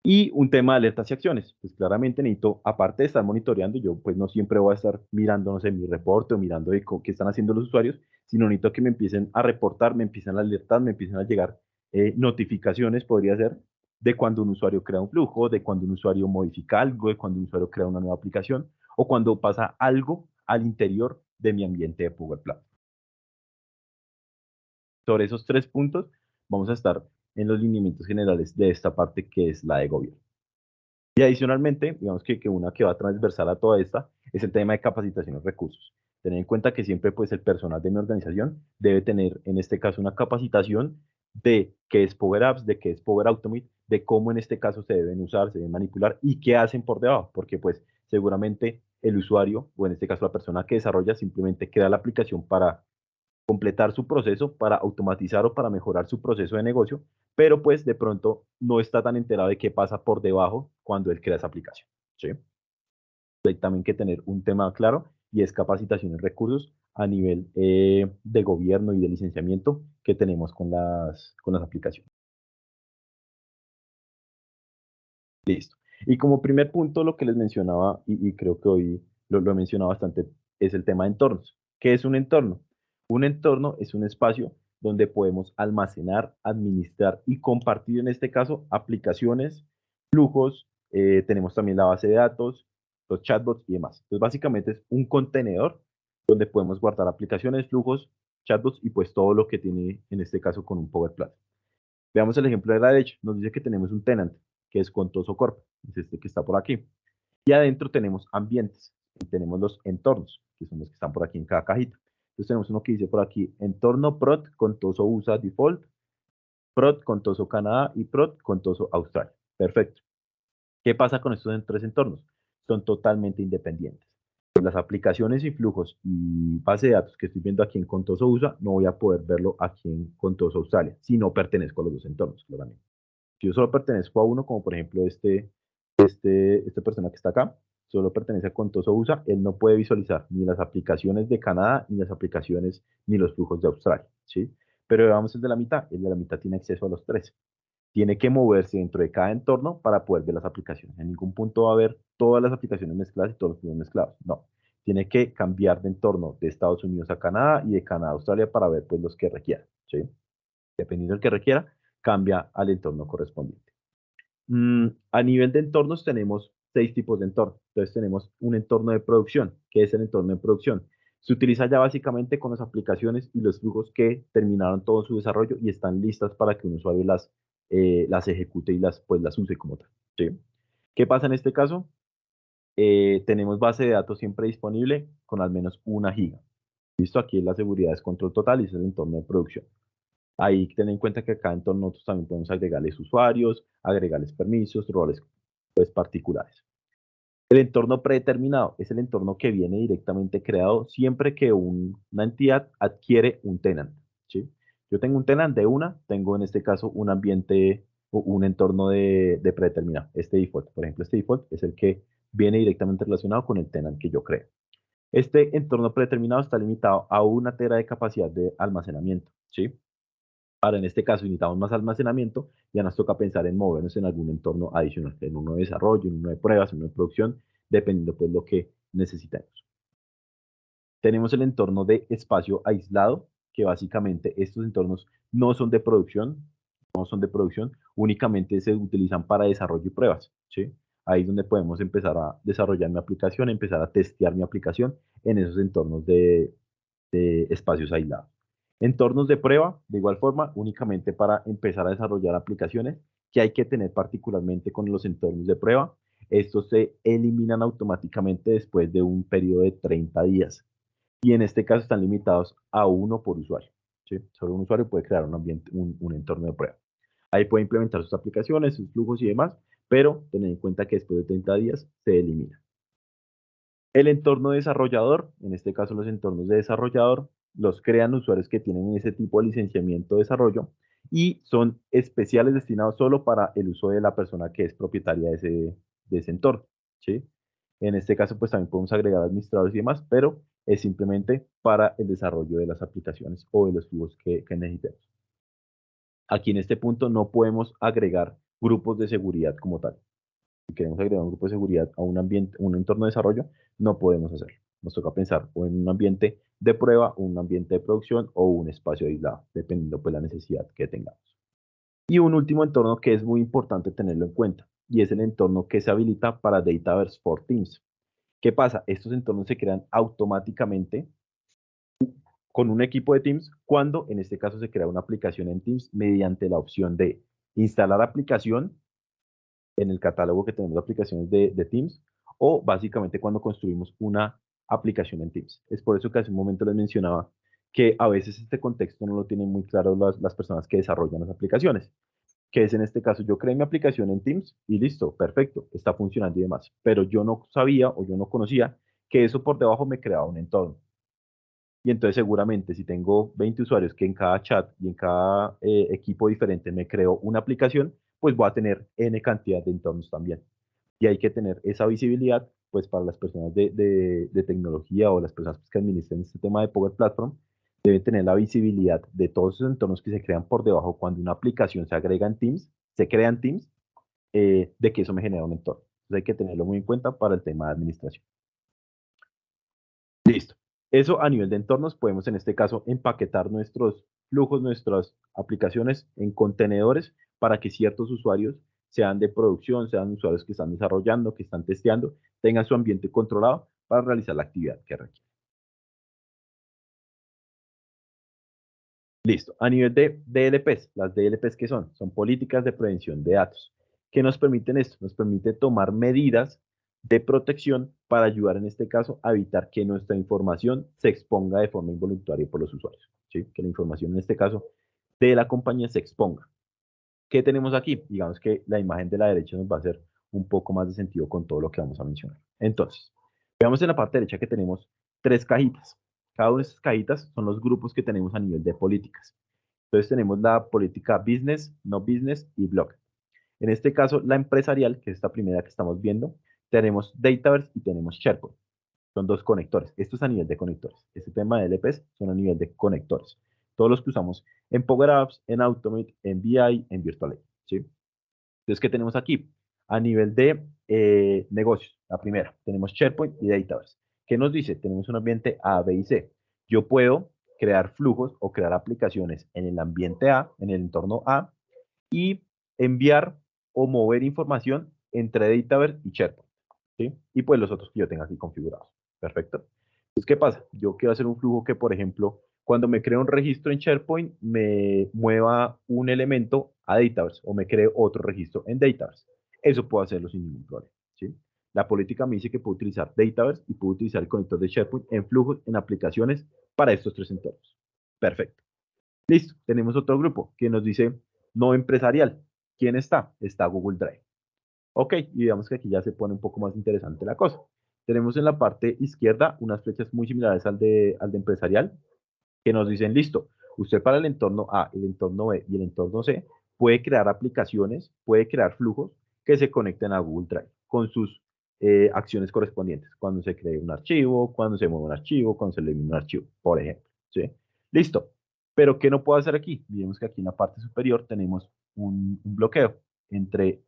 Y un tema de alertas y acciones. Pues claramente necesito, aparte de estar monitoreando, yo pues no siempre voy a estar mirando, no sé, mi reporte o mirando de qué están haciendo los usuarios, sino necesito que me empiecen a reportar, me empiecen a alertar, me empiecen a llegar notificaciones, podría ser, de cuando un usuario crea un flujo, de cuando un usuario modifica algo, de cuando un usuario crea una nueva aplicación, o cuando pasa algo al interior de mi ambiente de Power Platform. Sobre esos 3 puntos vamos a estar en los lineamientos generales de esta parte que es la de gobierno. Y adicionalmente, digamos que una que va transversal a toda esta es el tema de capacitación y recursos. Tener en cuenta que siempre pues el personal de mi organización debe tener en este caso una capacitación de qué es Power Apps, de qué es Power Automate, de cómo en este caso se deben usar, se deben manipular y qué hacen por debajo, porque pues seguramente el usuario o en este caso la persona que desarrolla simplemente crea la aplicación para completar su proceso, para automatizar o para mejorar su proceso de negocio, pero pues de pronto no está tan enterado de qué pasa por debajo cuando él crea esa aplicación, ¿sí? Hay también que tener un tema claro y es capacitación y recursos a nivel de gobierno y de licenciamiento que tenemos con las aplicaciones. Listo. Y como primer punto, lo que les mencionaba, y creo que hoy lo he mencionado bastante, es el tema de entornos. ¿Qué es un entorno? Un entorno es un espacio donde podemos almacenar, administrar y compartir, en este caso, aplicaciones, flujos, tenemos también la base de datos, los chatbots y demás. Entonces, básicamente es un contenedor donde podemos guardar aplicaciones, flujos, chatbots y pues todo lo que tiene, en este caso, con un Power Platform. Veamos el ejemplo de la derecha. Nos dice que tenemos un tenant, que es Contoso Corp, es este que está por aquí. Y adentro tenemos ambientes, y tenemos los entornos, que son los que están por aquí en cada cajita. Entonces tenemos uno que dice por aquí, entorno prod Contoso USA Default, prod Contoso Canadá y prod Contoso Australia. Perfecto. ¿Qué pasa con estos tres entornos? Son totalmente independientes. Las aplicaciones y flujos y base de datos que estoy viendo aquí en Contoso USA, no voy a poder verlo aquí en Contoso Australia, si no pertenezco a los dos entornos, claramente. Si yo solo pertenezco a uno, como por ejemplo esta persona que está acá, solo pertenece a Contoso USA, él no puede visualizar ni las aplicaciones de Canadá, ni las aplicaciones, ni los flujos de Australia, ¿sí? Pero veamos el de la mitad tiene acceso a los tres. Tiene que moverse dentro de cada entorno para poder ver las aplicaciones. En ningún punto va a haber todas las aplicaciones mezcladas y todos los flujos mezclados. No. Tiene que cambiar de entorno de Estados Unidos a Canadá y de Canadá a Australia para ver pues los que requiera, ¿sí? Dependiendo del que requiera, cambia al entorno correspondiente. A nivel de entornos tenemos 6 tipos de entorno. Entonces tenemos un entorno de producción. ¿Qué es el entorno de producción? Se utiliza ya básicamente con las aplicaciones y los flujos que terminaron todo su desarrollo y están listas para que un usuario las ejecute y pues, las use como tal, ¿sí? ¿Qué pasa en este caso? Tenemos base de datos siempre disponible con al menos 1 giga. Listo, aquí la seguridad es control total y es el entorno de producción. Ahí ten en cuenta que acá en entorno nosotros también podemos agregarles usuarios, agregarles permisos, roles pues, particulares. El entorno predeterminado es el entorno que viene directamente creado siempre que una entidad adquiere un tenant, ¿sí? Yo tengo un tenant de tengo en este caso un ambiente o un entorno de predeterminado. Este default, por ejemplo, este default es el que viene directamente relacionado con el tenant que yo creo. Este entorno predeterminado está limitado a 1 tera de capacidad de almacenamiento, ¿sí? Ahora, en este caso, necesitamos más almacenamiento, ya nos toca pensar en movernos en algún entorno adicional, en uno de desarrollo, en uno de pruebas, en uno de producción, dependiendo pues lo que necesitemos. Tenemos el entorno de espacio aislado, que básicamente estos entornos no son de producción, no son de producción, únicamente se utilizan para desarrollo y pruebas, ¿sí? Ahí es donde podemos empezar a desarrollar mi aplicación, empezar a testear mi aplicación en esos entornos de espacios aislados. Entornos de prueba, de igual forma, únicamente para empezar a desarrollar aplicaciones que hay que tener particularmente con los entornos de prueba. Estos se eliminan automáticamente después de un periodo de 30 días. Y en este caso están limitados a uno por usuario, ¿sí? Solo un usuario puede crear un ambiente, un entorno de prueba. Ahí puede implementar sus aplicaciones, sus flujos y demás, pero tener en cuenta que después de 30 días se elimina. El entorno desarrollador, en este caso los entornos de desarrollador, los crean usuarios que tienen ese tipo de licenciamiento de desarrollo y son especiales destinados solo para el uso de la persona que es propietaria de ese entorno, ¿sí? En este caso, pues también podemos agregar administradores y demás, pero es simplemente para el desarrollo de las aplicaciones o de los flujos que necesitemos. Aquí en este punto no podemos agregar grupos de seguridad como tal. Si queremos agregar un grupo de seguridad a un ambiente, un entorno de desarrollo, no podemos hacerlo. Nos toca pensar o en un ambiente de prueba, un ambiente de producción o un espacio aislado, dependiendo pues la necesidad que tengamos. Y un último entorno que es muy importante tenerlo en cuenta, y es el entorno que se habilita para Dataverse for Teams. ¿Qué pasa? Estos entornos se crean automáticamente con un equipo de Teams cuando en este caso se crea una aplicación en Teams mediante la opción de instalar aplicación en el catálogo que tenemos de aplicaciones de Teams o básicamente cuando construimos una aplicación en Teams. Es por eso que hace un momento les mencionaba que a veces este contexto no lo tienen muy claro las personas que desarrollan las aplicaciones, que es en este caso yo creé mi aplicación en Teams y listo, perfecto, está funcionando y demás, pero yo no sabía o yo no conocía que eso por debajo me creaba un entorno. Y entonces seguramente si tengo 20 usuarios que en cada chat y en cada equipo diferente me creo una aplicación, pues voy a tener N cantidad de entornos también. Y hay que tener esa visibilidad, pues para las personas de tecnología o las personas que administran este tema de Power Platform, deben tener la visibilidad de todos esos entornos que se crean por debajo cuando una aplicación se agrega en Teams, se crea en Teams, de que eso me genera un entorno. Entonces hay que tenerlo muy en cuenta para el tema de administración. Listo. Eso a nivel de entornos, podemos en este caso empaquetar nuestros flujos, nuestras aplicaciones en contenedores para que ciertos usuarios, sean de producción, sean usuarios que están desarrollando, que están testeando, tengan su ambiente controlado para realizar la actividad que requieren. Listo. A nivel de DLPs, las DLPs, ¿qué son? Son políticas de prevención de datos. ¿Qué nos permiten esto? Nos permite tomar medidas de protección para ayudar en este caso a evitar que nuestra información se exponga de forma involuntaria por los usuarios. ¿Sí? Que la información en este caso de la compañía se exponga. ¿Qué tenemos aquí? Digamos que la imagen de la derecha nos va a hacer un poco más de sentido con todo lo que vamos a mencionar. Entonces, veamos en la parte derecha que tenemos tres cajitas. Cada una de estas cajitas son los grupos que tenemos a nivel de políticas. Entonces tenemos la política business, no business y blog. En este caso, la empresarial, que es esta primera que estamos viendo, tenemos Dataverse y tenemos SharePoint. Son dos conectores. Esto es a nivel de conectores. Este tema de LPs son a nivel de conectores. Todos los que usamos en Power Apps, en Automate, en BI, en Virtual AI, ¿sí? Entonces, ¿qué tenemos aquí? A nivel de negocios, la primera, tenemos SharePoint y Dataverse. ¿Qué nos dice? Tenemos un ambiente A, B y C. Yo puedo crear flujos o crear aplicaciones en el ambiente A, en el entorno A, y enviar o mover información entre Dataverse y SharePoint, ¿sí? Y pues los otros que yo tenga aquí configurados. Perfecto. Entonces, ¿qué pasa? Yo quiero hacer un flujo que, por ejemplo, cuando me creo un registro en SharePoint, me mueva un elemento a Dataverse o me cree otro registro en Dataverse. Eso puedo hacerlo sin ningún problema, ¿sí? La política me dice que puedo utilizar Dataverse y puedo utilizar el conector de SharePoint en flujos, en aplicaciones para estos tres entornos. Perfecto. Listo, tenemos otro grupo que nos dice no empresarial. ¿Quién está? Está Google Drive. Ok, y digamos que aquí ya se pone un poco más interesante la cosa. Tenemos en la parte izquierda unas flechas muy similares al de empresarial que nos dicen, listo, usted para el entorno A, el entorno B y el entorno C puede crear aplicaciones, puede crear flujos que se conecten a Google Drive con sus acciones correspondientes. Cuando se cree un archivo, cuando se mueve un archivo, cuando se elimina un archivo, por ejemplo. ¿Sí? Listo. Pero ¿qué no puedo hacer aquí? Vemos que aquí en la parte superior tenemos un bloqueo entre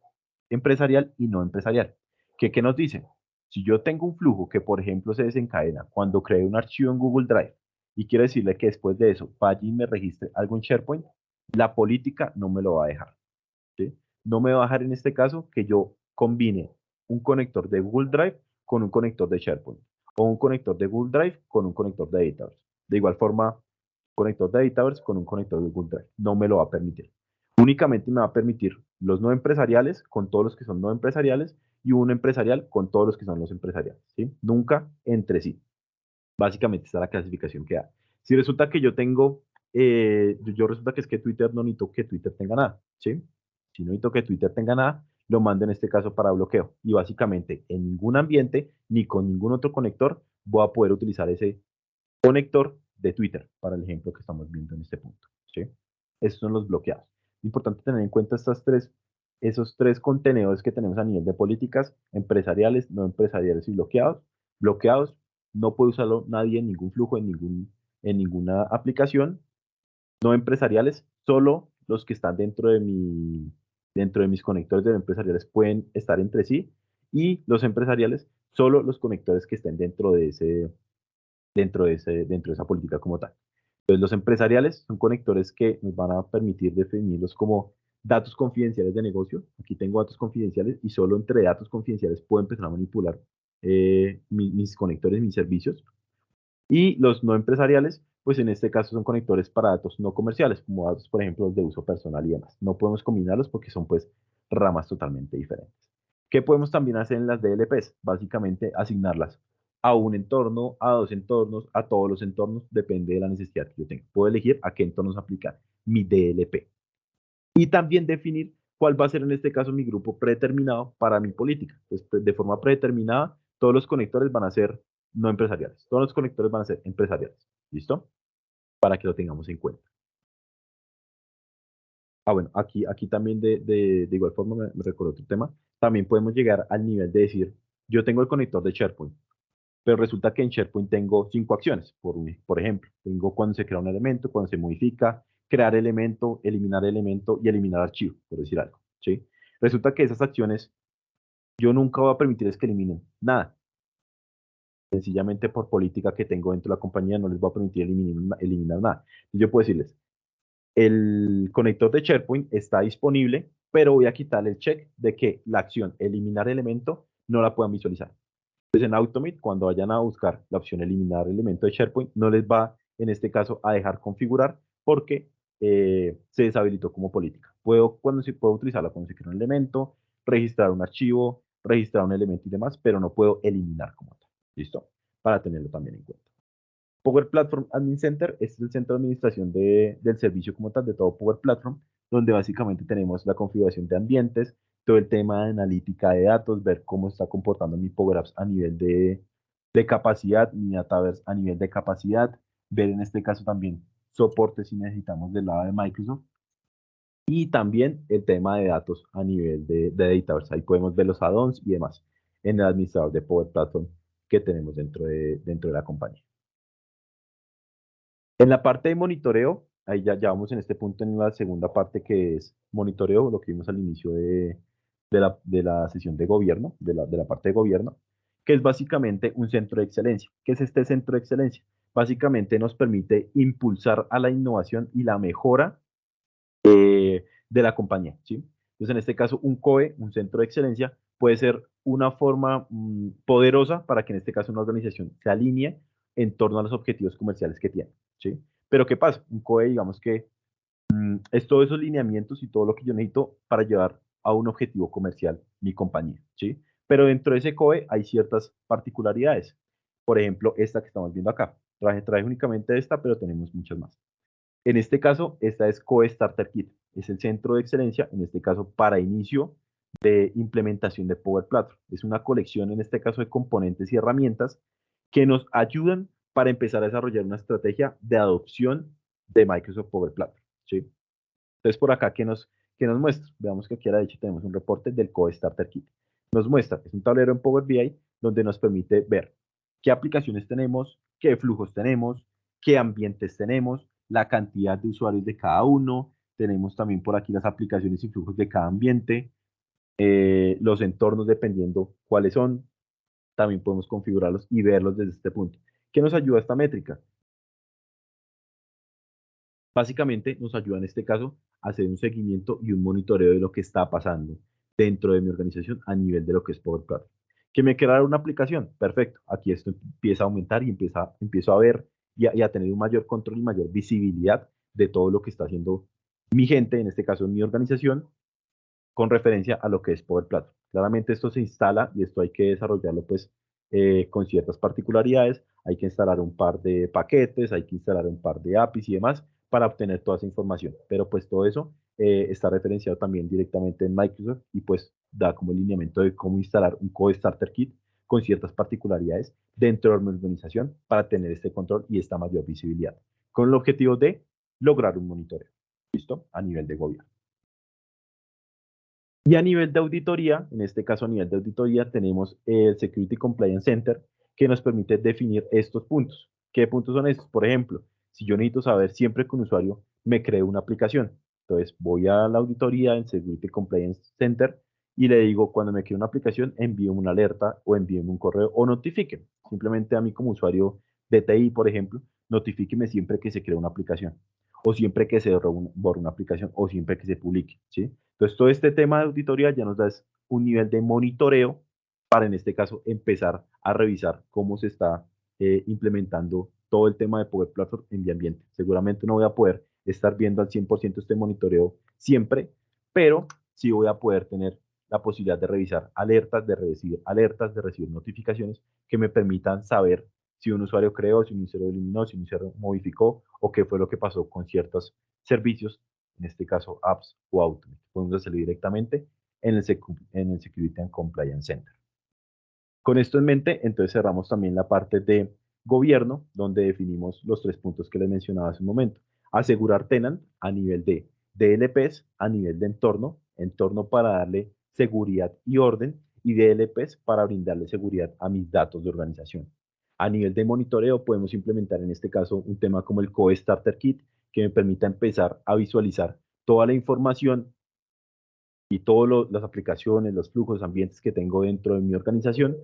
empresarial y no empresarial. ¿Qué nos dice? Si yo tengo un flujo que, por ejemplo, se desencadena cuando creo un archivo en Google Drive y quiero decirle que después de eso vaya y me registre algo en SharePoint, la política no me lo va a dejar, ¿sí? No me va a dejar en este caso que yo combine un conector de Google Drive con un conector de SharePoint o un conector de Google Drive con un conector de Dataverse. De igual forma, conector de Dataverse con un conector de Google Drive. No me lo va a permitir. Únicamente me va a permitir los no empresariales con todos los que son no empresariales y un empresarial con todos los que son los empresariales, ¿sí? Nunca entre sí. Básicamente está la clasificación que da. Si resulta que yo tengo, yo resulta que es que Twitter no necesito que Twitter tenga nada, ¿sí? Si no necesito que Twitter tenga nada, lo mando en este caso para bloqueo. Y básicamente en ningún ambiente ni con ningún otro conector voy a poder utilizar ese conector de Twitter, para el ejemplo que estamos viendo en este punto, ¿sí? Esos son los bloqueados. Es importante tener en cuenta esos tres contenedores que tenemos a nivel de políticas, empresariales, no empresariales y bloqueados. Bloqueados, no puede usarlo nadie en ningún flujo, en ninguna aplicación. No empresariales, solo los que están dentro de mis conectores de empresariales pueden estar entre sí. Y los empresariales, solo los conectores que estén dentro de esa política como tal. Entonces, los empresariales son conectores que nos van a permitir definirlos como datos confidenciales de negocio. Aquí tengo datos confidenciales y solo entre datos confidenciales puedo empezar a manipular mis conectores, mis servicios. Y los no empresariales, pues en este caso son conectores para datos no comerciales, como datos, por ejemplo, de uso personal y demás. No podemos combinarlos porque son pues ramas totalmente diferentes. ¿Qué podemos también hacer en las DLPs? Básicamente asignarlas a un entorno, a dos entornos, a todos los entornos, depende de la necesidad que yo tenga. Puedo elegir a qué entornos aplicar mi DLP. Y también definir cuál va a ser en este caso mi grupo predeterminado para mi política. Entonces, pues, de forma predeterminada, todos los conectores van a ser no empresariales. Todos los conectores van a ser empresariales. ¿Listo? Para que lo tengamos en cuenta. Ah, bueno, aquí también de igual forma me recuerdo otro tema. También podemos llegar al nivel de decir, yo tengo el conector de SharePoint, pero resulta que en SharePoint tengo 5 acciones, por ejemplo. Tengo cuando se crea un elemento, cuando se modifica, crear elemento y eliminar archivo, por decir algo, ¿sí? Resulta que esas acciones Yo nunca voy a permitirles que eliminen nada. Sencillamente por política que tengo dentro de la compañía no les voy a permitir eliminar nada. Yo puedo decirles, el conector de SharePoint está disponible, pero voy a quitarle el check de que la acción eliminar elemento no la puedan visualizar. Entonces en Automate, cuando vayan a buscar la opción eliminar elemento de SharePoint, no les va, en este caso, a dejar configurar porque se deshabilitó como política. Puedo utilizarla cuando se crea un elemento, registrar un archivo, registrar un elemento y demás, pero no puedo eliminar como tal. ¿Listo? Para tenerlo también en cuenta. Power Platform Admin Center, este es el centro de administración del servicio como tal, de todo Power Platform, donde básicamente tenemos la configuración de ambientes, todo el tema de analítica de datos, ver cómo está comportando mi Power Apps a nivel de capacidad, mi Dataverse a nivel de capacidad, ver en este caso también soporte si necesitamos del lado de Microsoft, y también el tema de datos a nivel de Dataverse. Ahí podemos ver los add-ons y demás en el administrador de Power Platform que tenemos dentro de la compañía. En la parte de monitoreo, ahí ya vamos en este punto en la segunda parte que es monitoreo, lo que vimos al inicio de la sesión de gobierno, de la parte de gobierno, que es básicamente un centro de excelencia. ¿Qué es este centro de excelencia? Básicamente nos permite impulsar a la innovación y la mejora de la compañía, ¿sí? Entonces, en este caso, un COE, un centro de excelencia, puede ser una forma poderosa para que en este caso una organización se alinee en torno a los objetivos comerciales que tiene, ¿sí? Pero ¿qué pasa? Un COE, digamos que es todos esos lineamientos y todo lo que yo necesito para llevar a un objetivo comercial mi compañía, ¿sí? Pero dentro de ese COE hay ciertas particularidades. Por ejemplo, esta que estamos viendo acá. Traje únicamente esta, pero tenemos muchas más. En este caso, esta es Co-Starter Kit. Es el centro de excelencia, en este caso, para inicio de implementación de Power Platform. Es una colección, en este caso, de componentes y herramientas que nos ayudan para empezar a desarrollar una estrategia de adopción de Microsoft Power Platform, ¿sí? Entonces, por acá, ¿qué nos muestra? Veamos que aquí a la derecha tenemos un reporte del Code Starter Kit. Nos muestra, es un tablero en Power BI donde nos permite ver qué aplicaciones tenemos, qué flujos tenemos, qué ambientes tenemos, la cantidad de usuarios de cada uno. Tenemos también por aquí las aplicaciones y flujos de cada ambiente, los entornos dependiendo cuáles son. También podemos configurarlos y verlos desde este punto. ¿Qué nos ayuda esta métrica? Básicamente nos ayuda en este caso a hacer un seguimiento y un monitoreo de lo que está pasando dentro de mi organización a nivel de lo que es Power Platform. ¿Que me quiera dar una aplicación? Perfecto. Aquí esto empieza a aumentar y empiezo a ver y a tener un mayor control y mayor visibilidad de todo lo que está haciendo mi gente, en este caso mi organización, con referencia a lo que es Power Platform. Claramente esto se instala y esto hay que desarrollarlo pues con ciertas particularidades. Hay que instalar un par de paquetes, hay que instalar un par de APIs y demás para obtener toda esa información. Pero pues todo eso está referenciado también directamente en Microsoft y pues da como el lineamiento de cómo instalar un Code Starter Kit con ciertas particularidades dentro de mi organización para tener este control y esta mayor visibilidad, con el objetivo de lograr un monitoreo, ¿listo? A nivel de gobierno. Y a nivel de auditoría, en este caso a nivel de auditoría, tenemos el Security Compliance Center que nos permite definir estos puntos. ¿Qué puntos son estos? Por ejemplo, si yo necesito saber siempre que un usuario me cree una aplicación, entonces voy a la auditoría en Security Compliance Center y le digo, cuando me cree una aplicación, envíeme una alerta o envíeme un correo o notifique. Simplemente a mí como usuario de TI, por ejemplo, notifíqueme siempre que se cree una aplicación o siempre que se borre una aplicación o siempre que se publique, ¿sí? Entonces, todo este tema de auditoría ya nos da un nivel de monitoreo para, en este caso, empezar a revisar cómo se está implementando todo el tema de Power Platform en mi ambiente. Seguramente no voy a poder estar viendo al 100% este monitoreo siempre, pero sí voy a poder tener la posibilidad de revisar alertas, de recibir notificaciones que me permitan saber si un usuario creó, si un usuario eliminó, si un usuario modificó o qué fue lo que pasó con ciertos servicios, en este caso apps o Automate. Podemos hacerlo directamente en el Security and Compliance Center. Con esto en mente, entonces cerramos también la parte de gobierno, donde definimos los tres puntos que les mencionaba hace un momento. Asegurar tenant a nivel de DLPs, a nivel de entorno para darle seguridad y orden, y DLPs para brindarle seguridad a mis datos de organización. A nivel de monitoreo, podemos implementar en este caso un tema como el Code Starter Kit, que me permita empezar a visualizar toda la información y todas las aplicaciones, los flujos, ambientes que tengo dentro de mi organización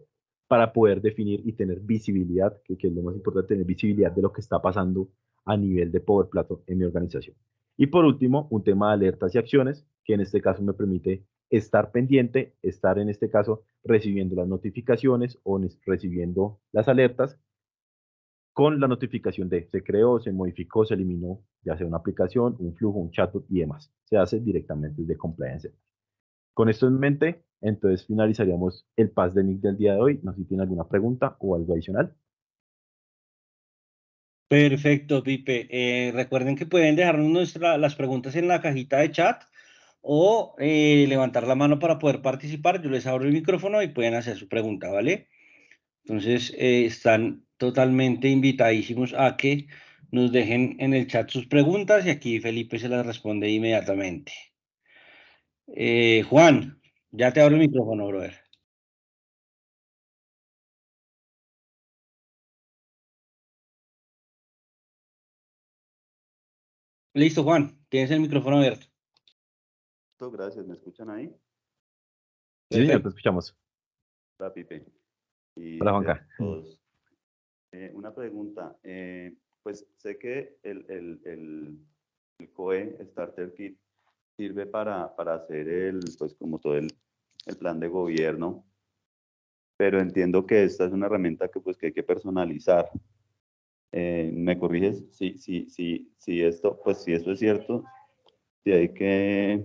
para poder definir y tener visibilidad, que es lo más importante, tener visibilidad de lo que está pasando a nivel de Power Platform en mi organización. Y por último, un tema de alertas y acciones, que en este caso me permite estar pendiente, estar en este caso recibiendo las notificaciones o recibiendo las alertas con la notificación de se creó, se modificó, se eliminó, ya sea una aplicación, un flujo, un chatbot y demás. Se hace directamente desde Compliance. Con esto en mente, entonces finalizaríamos el Pass de Nick del día de hoy. No sé si tiene alguna pregunta o algo adicional. Perfecto, Pipe. Recuerden que pueden dejarnos las preguntas en la cajita de chat o levantar la mano para poder participar. Yo les abro el micrófono y pueden hacer su pregunta, ¿vale? Entonces, están totalmente invitadísimos a que nos dejen en el chat sus preguntas y aquí Felipe se las responde inmediatamente. Juan, ya te abro el micrófono, brother. Listo, Juan, tienes el micrófono abierto. Gracias, ¿me escuchan ahí? Sí, señor, te Perfecto. escuchamos. Hola, Pipe. Y Hola, a Juanca. todos. Una pregunta. Pues sé que el COE Starter Kit sirve para hacer pues como todo el plan de gobierno, pero entiendo que esta es una herramienta que hay que personalizar. ¿Me corriges? Si esto, pues si esto es cierto, si hay que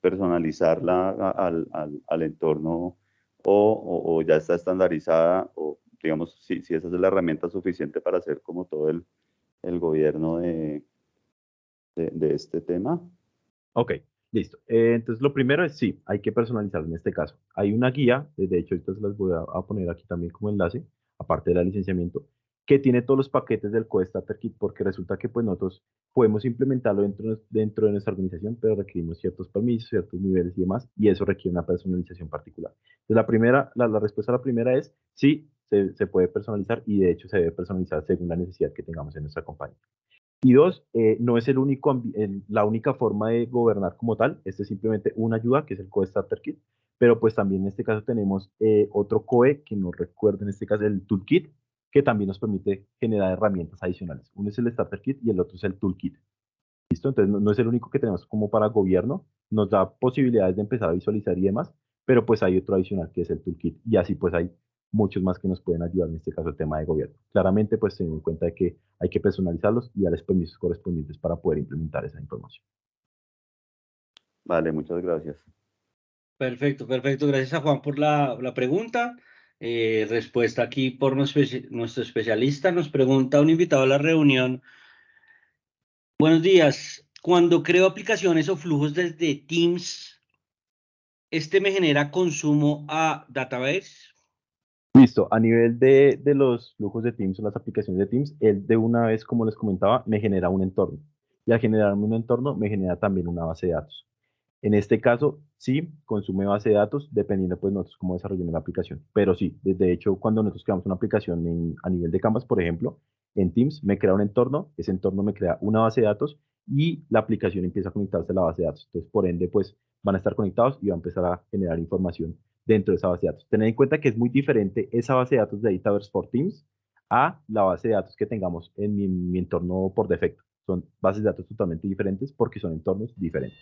personalizarla al entorno o ya está estandarizada o digamos si esa es la herramienta suficiente para hacer como todo el gobierno de este tema. Ok, listo. Entonces, lo primero es sí, hay que personalizar en este caso. Hay una guía, de hecho, ahorita se las voy a poner aquí también como enlace, aparte del licenciamiento, que tiene todos los paquetes del Code Starter Kit, porque resulta que pues nosotros podemos implementarlo dentro de nuestra organización, pero requerimos ciertos permisos, ciertos niveles y demás, y eso requiere una personalización particular. Entonces, la respuesta a la primera es sí, se puede personalizar y de hecho se debe personalizar según la necesidad que tengamos en nuestra compañía. Y dos, no es la única forma de gobernar como tal. Este es simplemente una ayuda, que es el COE Starter Kit. Pero pues también en este caso tenemos otro COE, que no recuerdo en este caso, el Toolkit, que también nos permite generar herramientas adicionales. Uno es el Starter Kit y el otro es el Toolkit. ¿Listo? Entonces no es el único que tenemos como para gobierno. Nos da posibilidades de empezar a visualizar y demás, pero pues hay otro adicional que es el Toolkit. Y así pues hay muchos más que nos pueden ayudar en este caso el tema de gobierno. Claramente pues teniendo en cuenta de que hay que personalizarlos y darles permisos correspondientes para poder implementar esa información. Vale, muchas gracias. Perfecto, perfecto. Gracias a Juan por la pregunta. Respuesta aquí por nuestro especialista. Nos pregunta un invitado a la reunión. Buenos días. Cuando creo aplicaciones o flujos desde Teams, ¿este me genera consumo a database? Listo, a nivel de los flujos de Teams o las aplicaciones de Teams, él de una vez, como les comentaba, me genera un entorno. Y al generarme un entorno, me genera también una base de datos. En este caso, sí, consume base de datos, dependiendo pues nosotros cómo desarrollemos la aplicación. Pero sí, de hecho, cuando nosotros creamos una aplicación a nivel de Canvas, por ejemplo, en Teams me crea un entorno, ese entorno me crea una base de datos y la aplicación empieza a conectarse a la base de datos. Entonces, por ende, pues van a estar conectados y va a empezar a generar información dentro de esa base de datos. Tened en cuenta que es muy diferente esa base de datos de Dataverse for Teams a la base de datos que tengamos en mi entorno por defecto. Son bases de datos totalmente diferentes porque son entornos diferentes.